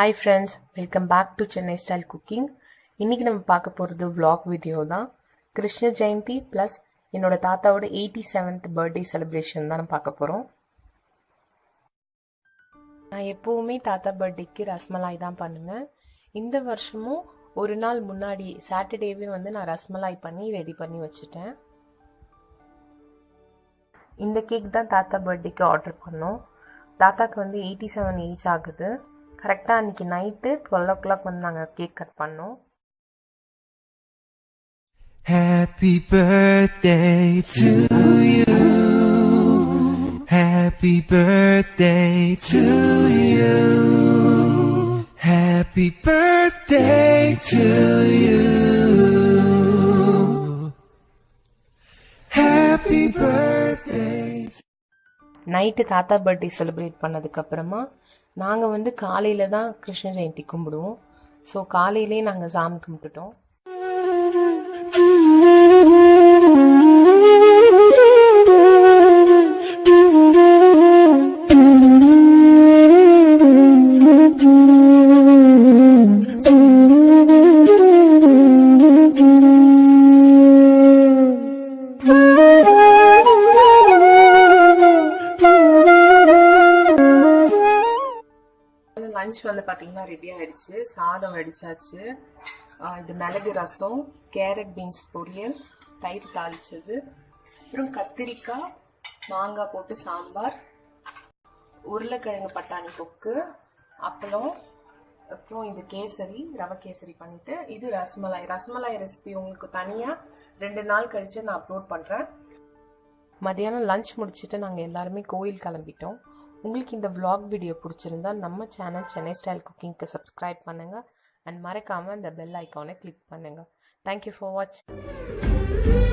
Hi friends, welcome back to Chennai style cooking. இன்னைக்கு நம்ம பார்க்க போறது vlog வீடியோ தான். கிருஷ்ண ஜெயந்தி plus என்னோட தாத்தாவோட 87th பர்த்டே செலிப்ரேஷன் தான் நம்ம பார்க்க போறோம். நான் எப்பவுமே தாத்தா பர்த்டேக்கு ரஸ்மலாய் தான் பண்ணுவேன். இந்த வருஷமும் ஒரு நாள் முன்னாடி சாட்டர்டேவே வந்து நான் ரஸ்மலாய் பண்ணி ரெடி பண்ணி வச்சுட்டேன். இந்த கேக் தான் தாத்தா பர்த்டேக்கு ஆர்டர் பண்ணோம். தாத்தாக்கு வந்து 87 ஏஜ் ஆகுது. கரெக்டாக அன்றைக்கி நைட்டு 12 o'clock வந்து நாங்கள் கேக் கட் பண்ணோம். Happy birthday to you. Happy birthday to you. Happy birthday to you. Happy birthday. Night தாத்தா பர்த்டே செலிப்ரேட் பண்ணதுக்கப்புறமா நாங்கள் வந்து காலையில் தான் கிருஷ்ண ஜெயந்தி கும்பிடுவோம். ஸோ காலையிலே நாங்கள் சாமி கும்பிட்டுட்டோம். லஞ்ச் வந்து பார்த்தீங்கன்னா ரெடி ஆயிடுச்சு. சாதம் வடிச்சாச்சு. இது மிளகு ரசம், கேரட் பீன்ஸ் பொரியல், தயிர் தாளிச்சது, அப்புறம் கத்திரிக்காய் மாங்காய் போட்டு சாம்பார், உருளைக்கிழங்கு பட்டாணி தொக்கு, அப்பளம், அப்புறம் இது கேசரி, ரவை கேசரி பண்ணிட்டு இது ரஸ்மலாய். ரஸ்மலாய் ரெசிபி உங்களுக்கு தனியாக 2 நாள் கழிச்சு நான் அப்லோட் பண்ணுறேன். மதியானம் லஞ்ச் முடிச்சுட்டு நாங்கள் எல்லாருமே கோயில் கிளம்பிட்டோம். உங்களுக்கு இந்த vlog வீடியோ பிடிச்சிருந்தா நம்ம சேனல் சென்னை ஸ்டைல் குக்கிங்க்கு சப்ஸ்கிரைப் பண்ணுங்கள் அண்ட் மறக்காமல் இந்த பெல் ஐக்கானை கிளிக் பண்ணுங்கள். தேங்க்யூ ஃபார் வாட்சிங்.